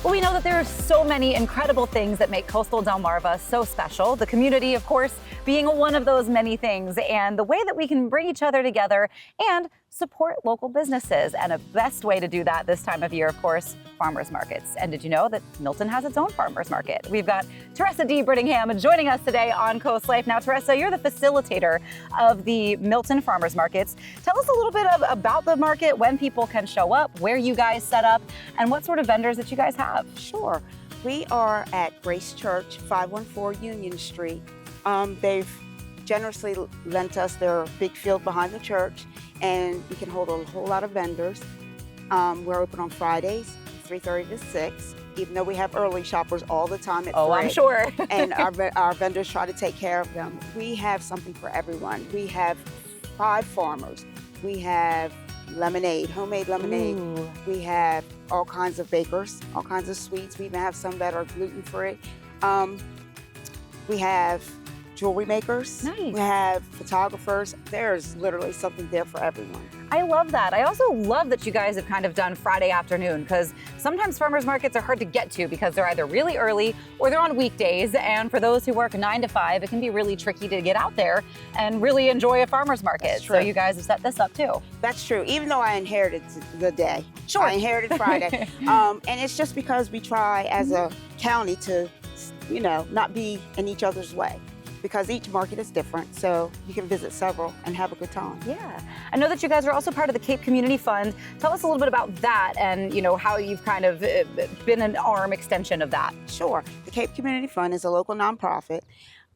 Well, we know that there are so many incredible things that make coastal Delmarva so special. The community, of course, being one of those many things, and the way that we can bring each other together and support local businesses. And a best way to do that this time of year, of course, farmers markets. And did you know that Milton has its own farmers market? We've got Threasa D Brittingham joining us today on CoastLife. Now, Threasa, you're the facilitator of the Milton farmers markets. Tell us a little bit about the market, when people can show up, where you guys set up, and what sort of vendors that you guys have. Sure. We are at Grace Church, 514 Union Street. They've generously lent us their big field behind the church, and we can hold a whole lot of vendors. We're open on Fridays, 3:30 to 6, even though we have early shoppers all the time at 3. I'm sure. And our vendors try to take care of them. We have something for everyone. We have 5 farmers. We have lemonade, homemade lemonade. Ooh. We have all kinds of bakers, all kinds of sweets. We even have some that are gluten-free. We have jewelry makers. Nice. We have photographers. There's literally something there for everyone. I love that. I also love that you guys have kind of done Friday afternoon, because sometimes farmers markets are hard to get to because they're either really early or they're on weekdays. And for those who work 9 to 5, it can be really tricky to get out there and really enjoy a farmers market. That's true. So you guys have set this up too. That's true, even though I inherited the day. Sure. I inherited Friday. And it's just because we try as a county to, not be in each other's way, because each market is different, so you can visit several and have a good time. Yeah. I know that you guys are also part of the Cape Community Fund. Tell us a little bit about that and, how you've kind of been an arm extension of that. Sure. The Cape Community Fund is a local nonprofit.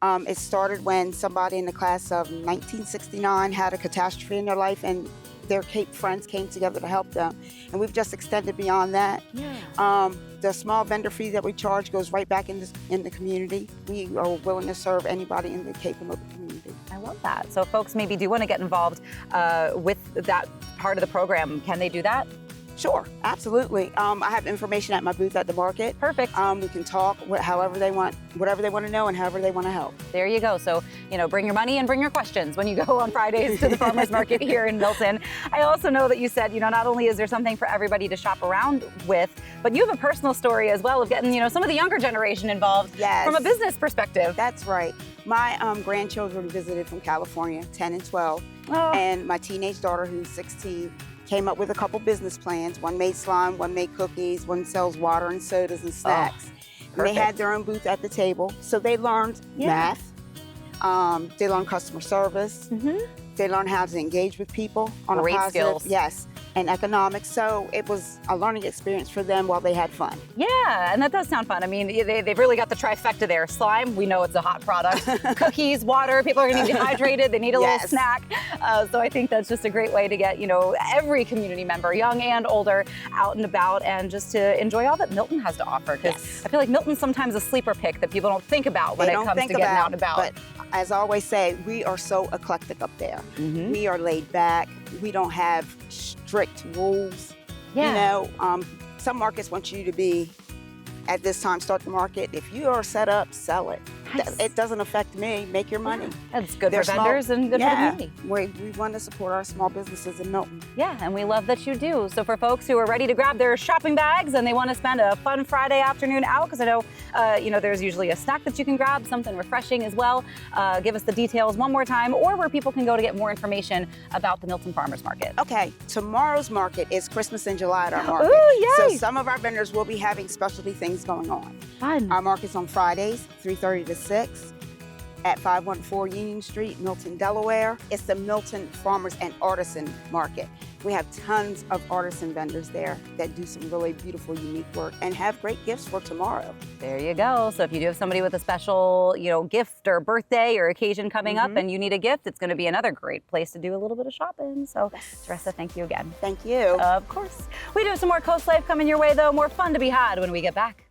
It started when somebody in the class of 1969 had a catastrophe in their life, and their Cape friends came together to help them. And we've just extended beyond that. Yeah. The small vendor fee that we charge goes right back in the community. We are willing to serve anybody in the Cape and local community. I love that. So folks maybe do want to get involved with that part of the program. Can they do that? Sure, absolutely. I have information at my booth at the market. Perfect. We can talk however they want, whatever they want to know and however they want to help. There you go. So, bring your money and bring your questions when you go on Fridays to the farmers market here in Milton. I also know that you said, not only is there something for everybody to shop around with, but you have a personal story as well of getting, some of the younger generation involved. Yes. From a business perspective. That's right. My grandchildren visited from California, 10 and 12, Oh. and my teenage daughter, who's 16, came up with a couple business plans. One made slime, one made cookies, one sells water and sodas and snacks. And they had their own booth at the table. So they learned math, they learned customer service, they learned how to engage with people on Great a positive, skills. yes, and economics. So it was a learning experience for them while they had fun. Yeah, and that does sound fun. I mean, they've really got the trifecta there. Slime, we know it's a hot product. Cookies, water, people are going to be dehydrated. They need a little snack. So I think that's just a great way to get, every community member, young and older, out and about and just to enjoy all that Milton has to offer. Because I feel like Milton's sometimes a sleeper pick that people don't think about when it comes to getting out and about. But as I always say, we are so eclectic up there. We are laid back. We don't have strict rules. Yeah. Some markets want you to be, at this time, start the market. If you are set up, sell it. Nice. It doesn't affect me. Make your money. That's good They're for vendors and good for the community. We want to support our small businesses in Milton. Yeah, and we love that you do. So for folks who are ready to grab their shopping bags and they want to spend a fun Friday afternoon out, because I know, there's usually a snack that you can grab, something refreshing as well. Give us the details one more time, or where people can go to get more information about the Milton Farmers Market. Okay, tomorrow's market is Christmas in July at our market. Ooh, yay! So some of our vendors will be having specialty things going on. Fun. Our market's on Fridays, 3:30 to 6. At 514 Union Street, Milton, Delaware. It's the Milton Farmers and Artisan Market. We have tons of artisan vendors there that do some really beautiful, unique work and have great gifts for tomorrow. There you go. So if you do have somebody with a special, gift or birthday or occasion coming up and you need a gift, it's going to be another great place to do a little bit of shopping. So, Threasa, thank you again. Thank you. Of course. We do have some more CoastLife coming your way, though. More fun to be had when we get back.